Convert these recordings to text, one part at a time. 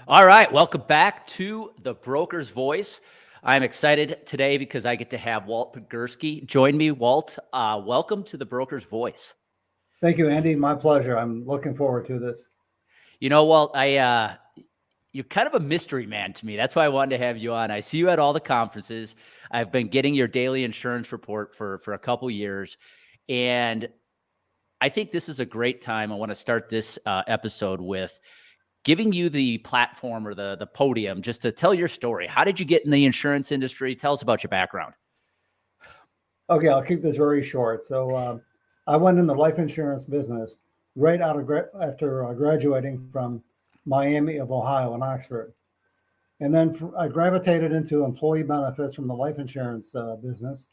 All right, welcome back to The Broker's Voice. I'm excited today because I get to have Walt Podgurski join me. Walt, welcome to The Broker's Voice. Thank you, Andy. My pleasure. I'm looking forward to this. You know, Walt, you're kind of a mystery man to me. That's why I wanted to have you on. I see you at all the conferences. I've been getting your daily insurance report for a couple years, and I think this is a great time. I want to start this episode with giving you the platform or the podium just to tell your story. How did you get in the insurance industry? Tell us about your background. Okay, I'll keep this very short. So I went in the life insurance business right out of after graduating from Miami of Ohio and Oxford. And then I gravitated into employee benefits from the life insurance business.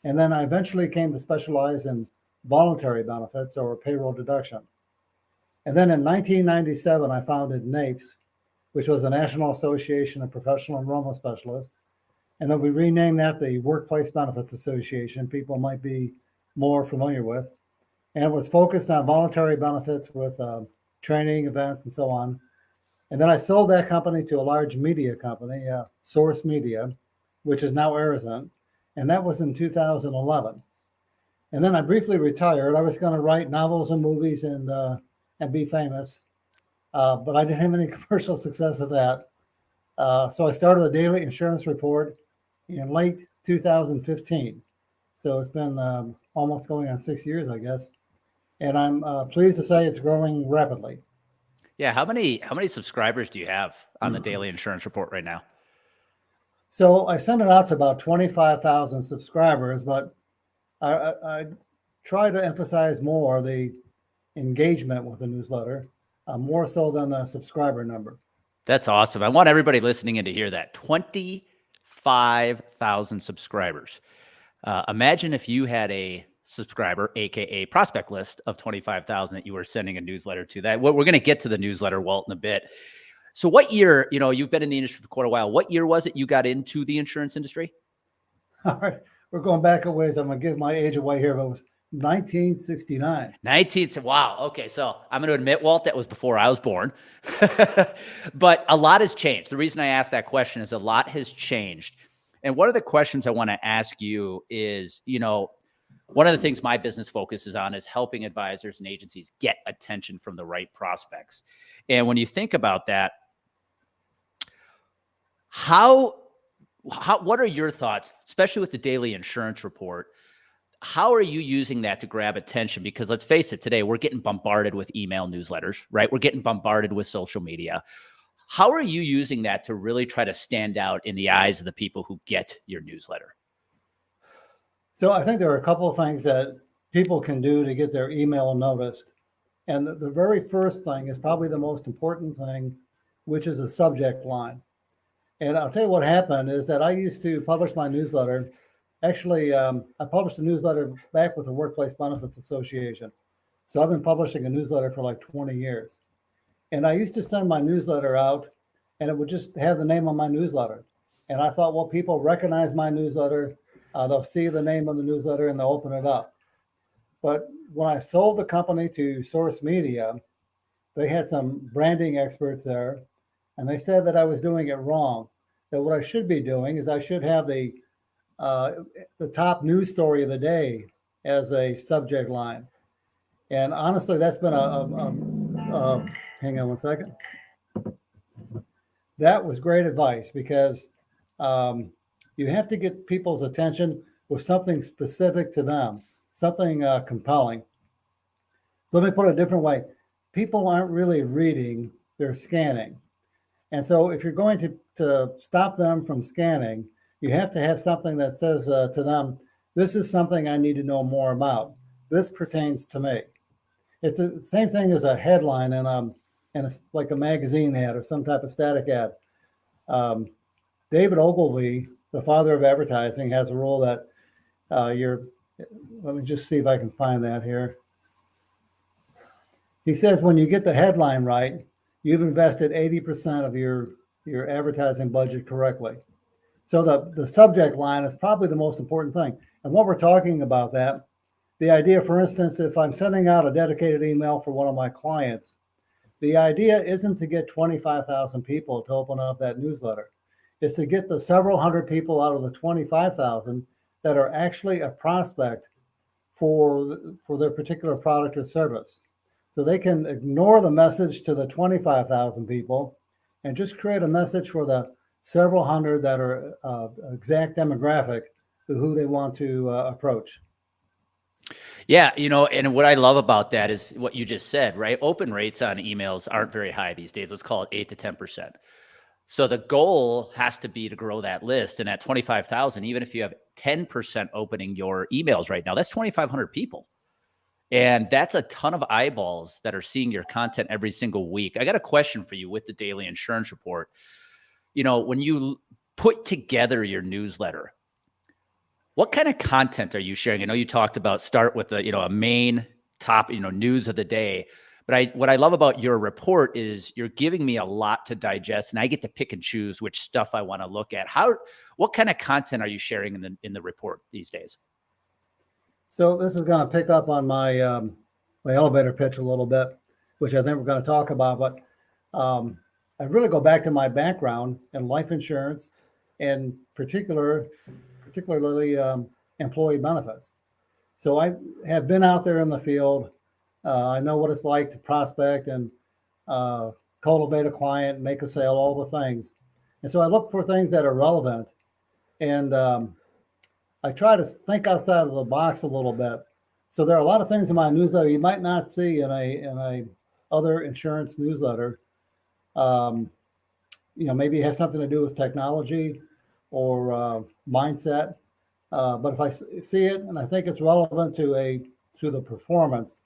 And then I eventually came to specialize in voluntary benefits or payroll deduction. And then in 1997, I founded NAPES, which was the National Association of Professional Enrollment Specialists. And then we renamed that the Workplace Benefits Association, people might be more familiar with. And it was focused on voluntary benefits with training, events, and so on. And then I sold that company to a large media company, Source Media, which is now Arizona. And that was in 2011. And then I briefly retired. I was going to write novels and movies and be famous. But I didn't have any commercial success of that. So I started a daily insurance report in late 2015. So it's been almost going on 6 years, I guess. And I'm pleased to say it's growing rapidly. Yeah. How many subscribers do you have on the daily insurance report right now? So I sent it out to about 25,000 subscribers, but I try to emphasize more the engagement with the newsletter, more so than the subscriber number. That's awesome. I want everybody listening in to hear that. 25,000 subscribers. Imagine if you had a subscriber, AKA prospect list of 25,000 that you were sending a newsletter to. That we're going to get to the newsletter, Walt, in a bit. So what year, you've been in the industry for quite a while. What year was it you got into the insurance industry? All right. We're going back a ways. I'm going to give my age away here, but it was 1969. Wow. Okay. So I'm going to admit, Walt, that was before I was born. But a lot has changed. The reason I asked that question is a lot has changed. And one of the questions I want to ask you is, one of the things my business focuses on is helping advisors and agencies get attention from the right prospects. And when you think about that, what are your thoughts, especially with the daily insurance report? How are you using that to grab attention? Because let's face it, today we're getting bombarded with email newsletters, right? We're getting bombarded with social media. How are you using that to really try to stand out in the eyes of the people who get your newsletter? So I think there are a couple of things that people can do to get their email noticed. And the very first thing is probably the most important thing, which is a subject line. And I'll tell you what happened is that I used to publish my newsletter. Actually, I published a newsletter back with the Workplace Benefits Association. So I've been publishing a newsletter for like 20 years. And I used to send my newsletter out, and it would just have the name on my newsletter. And I thought, well, people recognize my newsletter. They'll see the name of the newsletter, and they'll open it up. But when I sold the company to Source Media, they had some branding experts there, and they said that I was doing it wrong. That what I should be doing is I should have the top news story of the day as a subject line. And honestly, that's been hang on one second. That was great advice because you have to get people's attention with something specific to them, something compelling. So let me put it a different way. People aren't really reading, they're scanning. And so if you're going to stop them from scanning, you have to have something that says to them, this is something I need to know more about. This pertains to me. It's the same thing as a headline in like a magazine ad or some type of static ad. David Ogilvy, the father of advertising, has a rule that let me just see if I can find that here. He says when you get the headline right, you've invested 80% of your advertising budget correctly. So the subject line is probably the most important thing. And what we're talking about that, the idea, for instance, if I'm sending out a dedicated email for one of my clients, The idea isn't to get 25,000 people to open up that newsletter. It's to get the several hundred people out of the 25,000 that are actually a prospect for their particular product or service. So they can ignore the message to the 25,000 people and just create a message for the several hundred that are exact demographic to who they want to approach. Yeah, and what I love about that is what you just said, right? Open rates on emails aren't very high these days. Let's call it 8 to 10%. So the goal has to be to grow that list. And at 25,000, even if you have 10% opening your emails right now, that's 2,500 people. And that's a ton of eyeballs that are seeing your content every single week. I got a question for you with the daily insurance report. When you put together your newsletter, what kind of content are you sharing? I know you talked about start with a main top, news of the day. But what I love about your report is you're giving me a lot to digest, and I get to pick and choose which stuff I want to look at. What kind of content are you sharing in the report these days? So this is going to pick up on my my elevator pitch a little bit, which I think we're going to talk about. But I really go back to my background in life insurance, and particularly employee benefits. So I have been out there in the field. I know what it's like to prospect and cultivate a client, make a sale, all the things. And so I look for things that are relevant. And I try to think outside of the box a little bit. So there are a lot of things in my newsletter you might not see in a other insurance newsletter. Maybe it has something to do with technology or mindset. But if I see it and I think it's relevant to the performance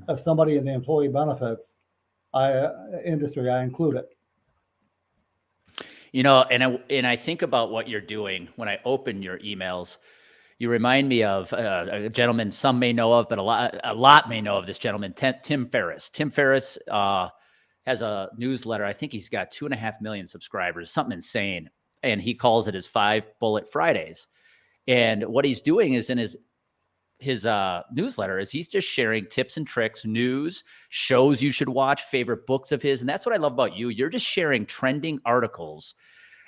of somebody in the employee benefits industry, I include it. And I think about what you're doing when I open your emails. You remind me of a gentleman some may know of, but a lot may know of this gentleman, Tim Ferriss. Tim Ferriss has a newsletter. I think he's got 2.5 million subscribers, something insane. And he calls it his 5 Bullet Fridays. And what he's doing is in his newsletter is he's just sharing tips and tricks, news, shows you should watch, favorite books of his. And that's what I love about you. You're just sharing trending articles.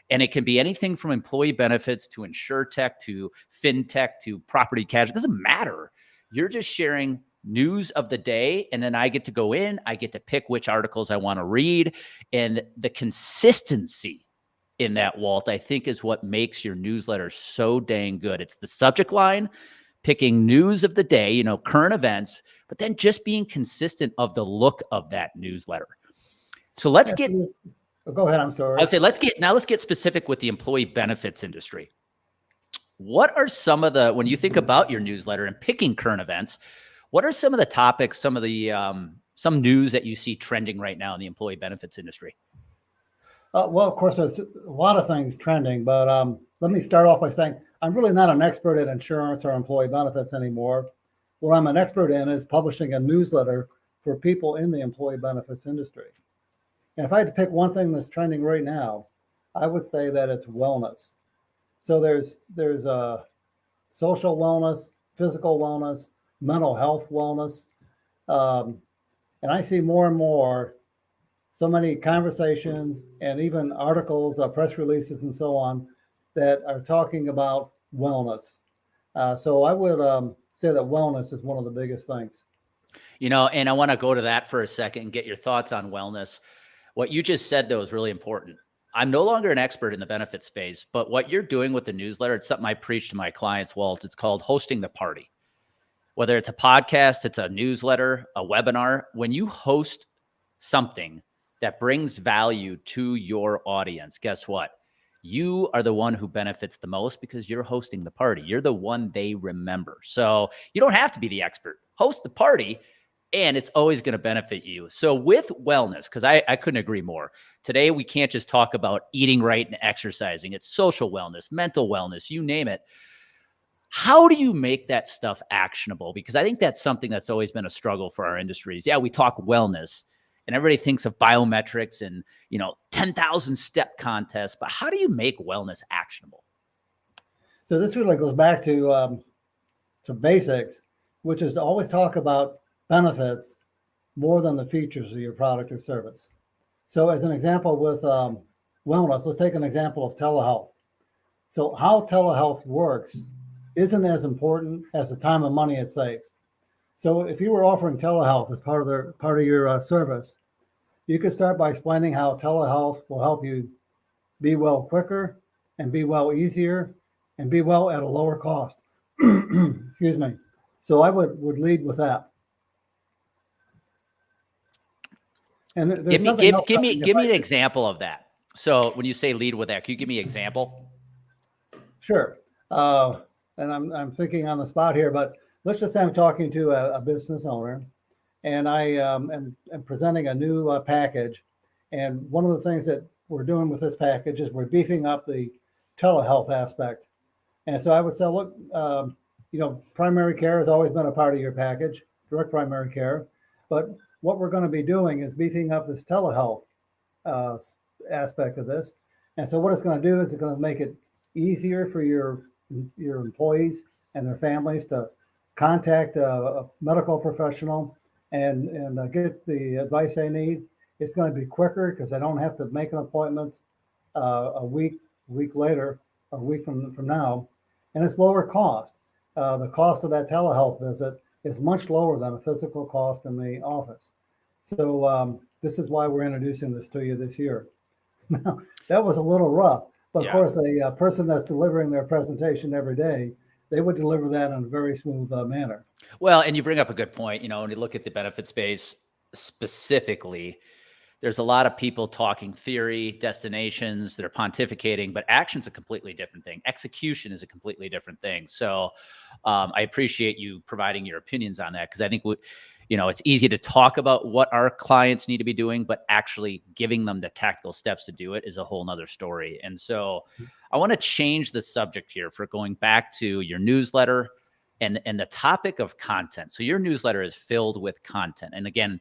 And it can be anything from employee benefits to insurtech to fintech to property casualty. It doesn't matter. You're just sharing news of the day. And then I get to go in, I get to pick which articles I want to read. And the consistency in that, Walt, I think is what makes your newsletter so dang good. It's the subject line, picking news of the day, current events, but then just being consistent of the look of that newsletter. So let's get... Go ahead. I'm sorry. I would say let's get specific with the employee benefits industry. What are some of when you think about your newsletter and picking current events, what are some of the topics, some of the some news that you see trending right now in the employee benefits industry? Well, of course, there's a lot of things trending, but let me start off by saying I'm really not an expert at insurance or employee benefits anymore. What I'm an expert in is publishing a newsletter for people in the employee benefits industry. And if I had to pick one thing that's trending right now, I would say that it's wellness. So there's social wellness, physical wellness, mental health wellness. And I see more and more, so many conversations and even articles, press releases and so on that are talking about wellness. So I would say that wellness is one of the biggest things. And I want to go to that for a second and get your thoughts on wellness. What you just said, though, is really important. I'm no longer an expert in the benefit space, but what you're doing with the newsletter, it's something I preach to my clients, Walt. It's called hosting the party. Whether it's a podcast, it's a newsletter, a webinar, when you host something that brings value to your audience, guess what? You are the one who benefits the most because you're hosting the party. You're the one they remember. So you don't have to be the expert. Host the party, and it's always going to benefit you. So with wellness, because I couldn't agree more. Today, we can't just talk about eating right and exercising. It's social wellness, mental wellness, you name it. How do you make that stuff actionable? Because I think that's something that's always been a struggle for our industries. Yeah, we talk wellness, and everybody thinks of biometrics and 10,000 step contests. But how do you make wellness actionable? So this really goes back to basics, which is to always talk about benefits more than the features of your product or service. So as an example with wellness, let's take an example of telehealth. So how telehealth works isn't as important as the time and money it saves. So if you were offering telehealth as part of your service, you could start by explaining how telehealth will help you be well quicker and be well easier and be well at a lower cost. Excuse me. So I would lead with that. And there's something else. Give me an example of that. So when you say lead with that, can you give me an example? Sure. And I'm thinking on the spot here, but let's just say I'm talking to a business owner, and I am presenting a new package. And one of the things that we're doing with this package is we're beefing up the telehealth aspect. And so I would say, look, primary care has always been a part of your package, direct primary care. But what we're going to be doing is beefing up this telehealth aspect of this. And so what it's going to do is it's going to make it easier for your employees and their families to contact a medical professional and get the advice they need. It's going to be quicker because they don't have to make an appointment a week later or a week from now. And it's lower cost. The cost of that telehealth visit is much lower than a physical cost in the office. So this is why we're introducing this to you this year. Now, that was a little rough, but of course, a person that's delivering their presentation every day, they would deliver that in a very smooth manner. Well, and you bring up a good point. When you look at the benefit space specifically, there's a lot of people talking theory, destinations, they're pontificating, but action's a completely different thing. Execution is a completely different thing. So I appreciate you providing your opinions on that, because I think it's easy to talk about what our clients need to be doing, but actually giving them the tactical steps to do it is a whole nother story. And so I want to change the subject here for going back to your newsletter and the topic of content. So your newsletter is filled with content. And again,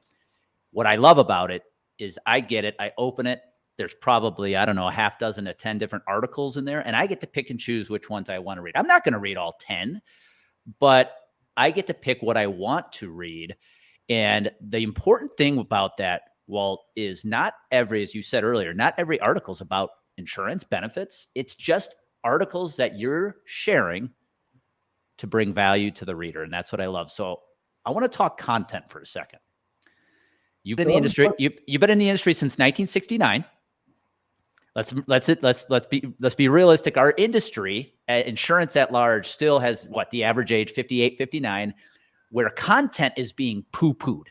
what I love about it is I get it. I open it. There's probably, I don't know, a half dozen to 10 different articles in there, and I get to pick and choose which ones I want to read. I'm not going to read all 10, but I get to pick what I want to read. And the important thing about that, Walt, is as you said earlier, not every article is about insurance benefits. It's just articles that you're sharing to bring value to the reader. And that's what I love. So I want to talk content for a second. You've been in the industry. You've been in the industry since 1969. Let's be realistic. Our industry, insurance at large, still has the average age 58, 59, where content is being poo-pooed.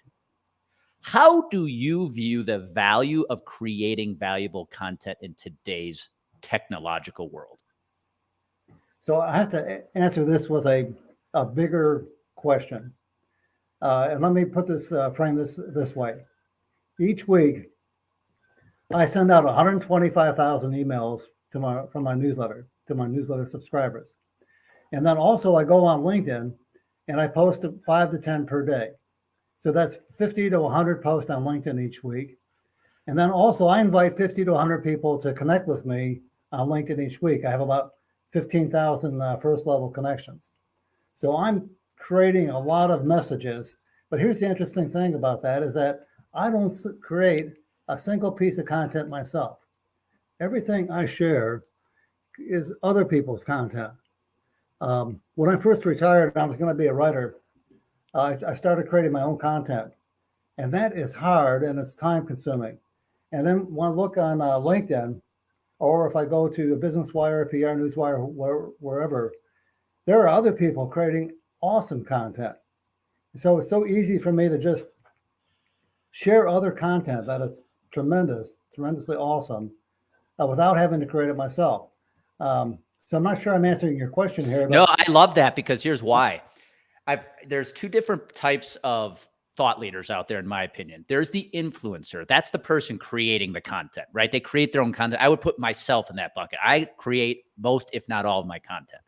How do you view the value of creating valuable content in today's technological world? So I have to answer this with a bigger question. And let me put this, frame this way. Each week, I send out 125,000 emails from my newsletter to my newsletter subscribers. And then also I go on LinkedIn and I post 5 to 10 per day. So that's 50 to 100 posts on LinkedIn each week. And then also I invite 50 to 100 people to connect with me on LinkedIn each week. I have about 15,000 first level connections. So I'm creating a lot of messages. But here's the interesting thing about that is that I don't create a single piece of content myself. Everything I share is other people's content. When I first retired, I was going to be a writer. I started creating my own content, and that is hard and it's time consuming. And then when I look on LinkedIn, or if I go to Business Wire, PR Newswire, wherever, there are other people creating awesome content. So it's so easy for me to just share other content that is tremendously awesome, without having to create it myself. So I'm not sure I'm answering your question here. But... No, I love that, because here's why. There's two different types of thought leaders out there, in my opinion. There's the influencer. That's the person creating the content, right? They create their own content. I would put myself in that bucket. I create most, if not all, of my content.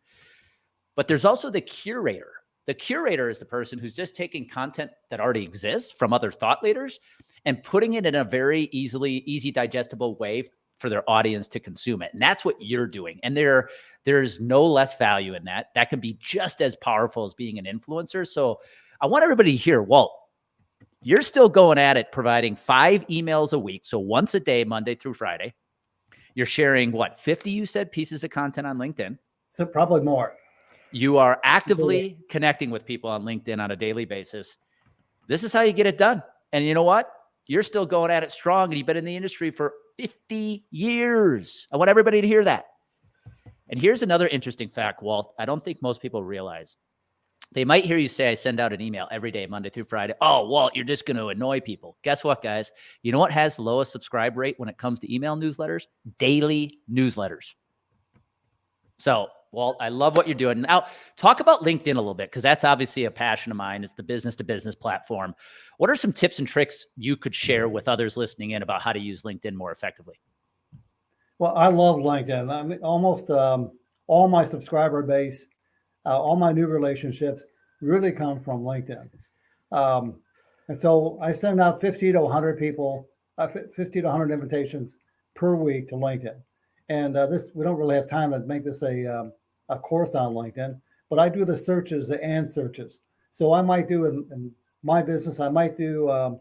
But there's also the curator. The curator is the person who's just taking content that already exists from other thought leaders and putting it in a very easy digestible way for their audience to consume it. And that's what you're doing. And there's no less value in that. That can be just as powerful as being an influencer. So I want everybody to hear, Walt, You're still going at it, providing 5 emails a week. So once a day, Monday through Friday. You're sharing what, 50, you said, pieces of content on LinkedIn? So probably more. You are actively connecting with people on LinkedIn on a daily basis. This is how you get it done. And you know what? You're still going at it strong, and you've been in the industry for 50 years. I want everybody to hear that. And here's another interesting fact, Walt. I don't think most people realize. They might hear you say, I send out an email every day, Monday through Friday. Oh, Walt, you're just going to annoy people. Guess what, guys? You know what has the lowest subscribe rate when it comes to email newsletters? Daily newsletters. So, Walt, I love what you're doing. Now, talk about LinkedIn a little bit, because that's obviously a passion of mine. It's the business-to-business platform. What are some tips and tricks you could share with others listening in about how to use LinkedIn more effectively? Well, I love LinkedIn. I mean, almost all my subscriber base, all my new relationships really come from LinkedIn. And so I send out 50 to 100 people, 50 to 100 invitations per week to LinkedIn. And we don't really have time to make this a course on LinkedIn, but I do the searches and searches. So I might do in my business, I might do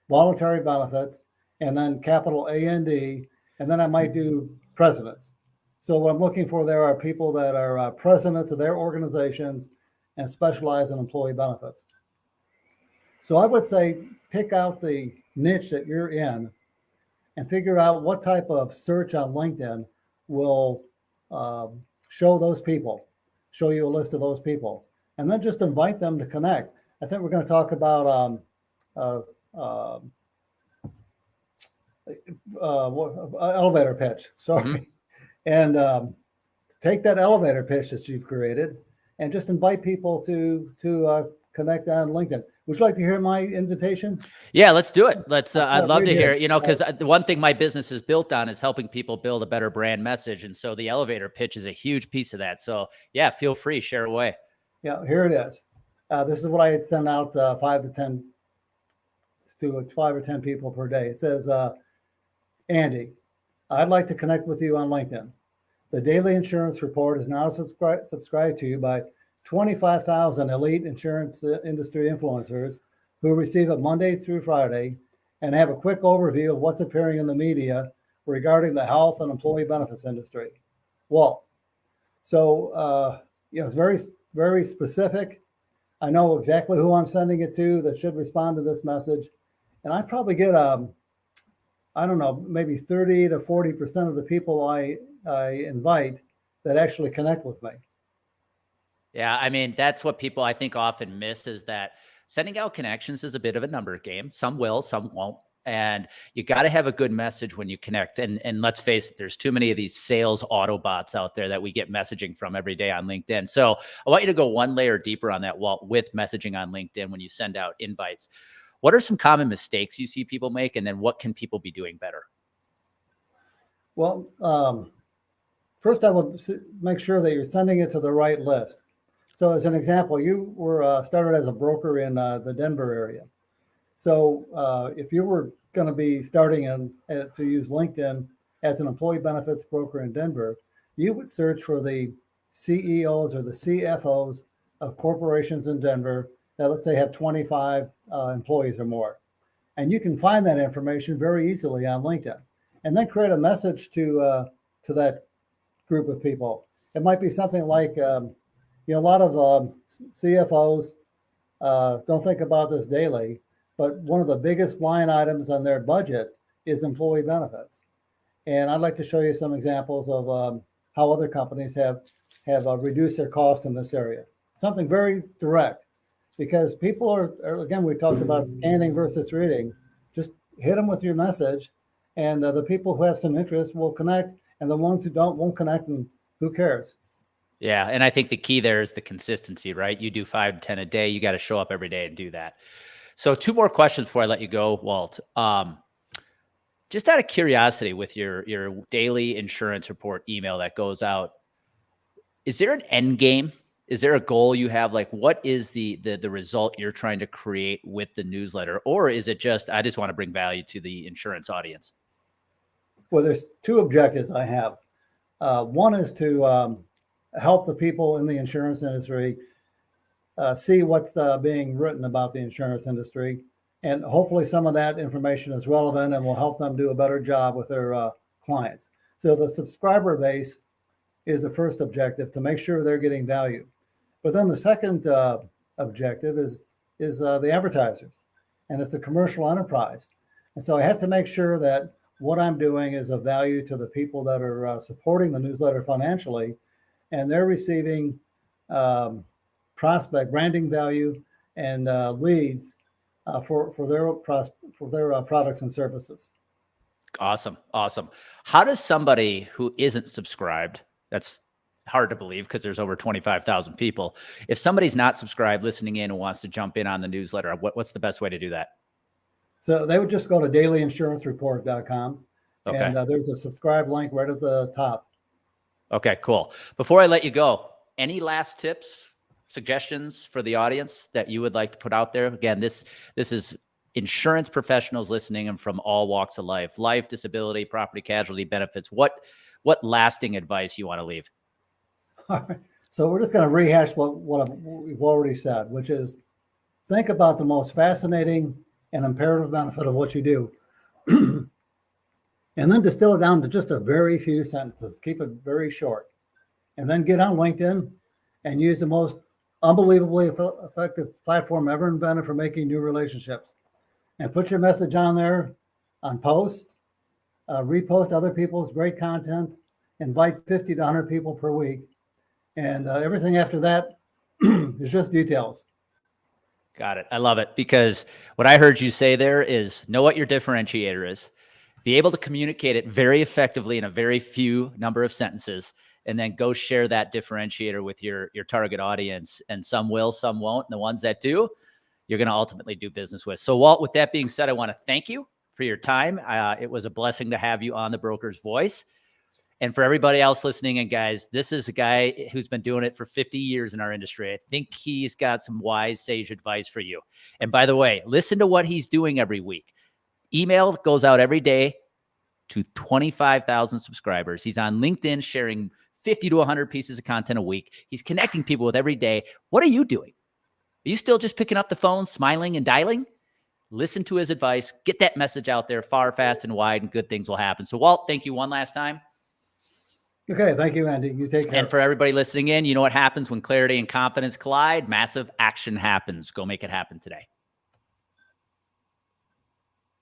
voluntary benefits, and then capital A&D, and then I might do presidents. So what I'm looking for there are people that are presidents of their organizations and specialize in employee benefits. So I would say pick out the niche that you're in and figure out what type of search on LinkedIn will show those people, show you a list of those people, and then just invite them to connect. I think we're going to talk about elevator pitch. Sorry. Mm-hmm. And take that elevator pitch that you've created and just invite people to connect on LinkedIn. Would you like to hear my invitation? Yeah, let's do it. I'd love to hear it, because the one thing my business is built on is helping people build a better brand message. And so the elevator pitch is a huge piece of that. So yeah, feel free, share away. Yeah, here it is. This is what I send out 5 or 10 people per day. It says, Andy, I'd like to connect with you on LinkedIn. The Daily Insurance Report is now subscribed to by 25,000 elite insurance industry influencers who receive it Monday through Friday and have a quick overview of what's appearing in the media regarding the health and employee benefits industry. Walt. So, it's very, very specific. I know exactly who I'm sending it to that should respond to this message. And I probably get, maybe 30 to 40% of the people I invite that actually connect with me. Yeah, I mean, that's what people I think often miss, is that sending out connections is a bit of a number game. Some will, some won't. And you got to have a good message when you connect. And let's face it, there's too many of these sales Autobots out there that we get messaging from every day on LinkedIn. So I want you to go one layer deeper on that, Walt, with messaging on LinkedIn when you send out invites. What are some common mistakes you see people make? And then what can people be doing better? Well, first I would make sure that you're sending it to the right list. So as an example, you were started as a broker in the Denver area. So if you were going to be starting to use LinkedIn as an employee benefits broker in Denver, you would search for the CEOs or the CFOs of corporations in Denver that, let's say, have 25 employees or more. And you can find that information very easily on LinkedIn, and then create a message to that group of people. It might be something like, a lot of CFOs don't think about this daily, but one of the biggest line items on their budget is employee benefits. And I'd like to show you some examples of how other companies have reduced their cost in this area. Something very direct, because people are again, we talked about scanning versus reading. Just hit them with your message, and the people who have some interest will connect, and the ones who don't won't connect, and who cares? Yeah. And I think the key there is the consistency, right? You do 5 to 10 a day. You got to show up every day and do that. So 2 more questions before I let you go, Walt. Just out of curiosity, with your daily insurance report email that goes out, is there an end game? Is there a goal you have? Like, what is the result you're trying to create with the newsletter? Or is it just, I just want to bring value to the insurance audience? Well, there's 2 objectives I have. One is to help the people in the insurance industry see what's being written about the insurance industry, And hopefully some of that information is relevant and will help them do a better job with their clients. So the subscriber base is the first objective, to make sure they're getting value. But then the second objective is the advertisers, and it's the commercial enterprise. And so I have to make sure that what I'm doing is of value to the people that are supporting the newsletter financially, and they're receiving prospect branding value and leads for their products and services. Awesome. Awesome. How does somebody who isn't subscribed, that's hard to believe because there's over 25,000 people. If somebody's not subscribed, listening in and wants to jump in on the newsletter, what's the best way to do that? So they would just go to dailyinsurancereport.com, Okay. and there's a subscribe link right at the top. Okay, cool. Before I let you go, any last tips, suggestions for the audience that you would like to put out there? Again, this is insurance professionals listening and from all walks of life, disability, property, casualty, benefits. What lasting advice you want to leave? All right. So we're just going to rehash what we've already said, which is think about the most fascinating and imperative benefit of what you do. And then distill it down to just a very few sentences. Keep it very short. And then get on LinkedIn and use the most unbelievably effective platform ever invented for making new relationships. And put your message on there on posts, repost other people's great content, invite 50 to 100 people per week. And everything after that is just details. Got it. I love it, because what I heard you say there is know what your differentiator is, be able to communicate it very effectively in a very few number of sentences, and then go share that differentiator with your target audience. And some will, some won't. And the ones that do, you're going to ultimately do business with. So Walt, with that being said, I want to thank you for your time. It was a blessing to have you on The Broker's Voice. And for everybody else listening, and guys, this is a guy who's been doing it for 50 years in our industry. I think he's got some wise, sage advice for you. And by the way, listen to what he's doing every week. Email goes out every day to 25,000 subscribers. He's on LinkedIn sharing 50 to 100 pieces of content a week. He's connecting people with every day. What are you doing? Are you still just picking up the phone, smiling and dialing? Listen to his advice. Get that message out there far, fast, and wide, and good things will happen. So Walt, thank you one last time. Okay. Thank you, Andy. You take care. And for everybody listening in, you know what happens when clarity and confidence collide? Massive action happens. Go make it happen today.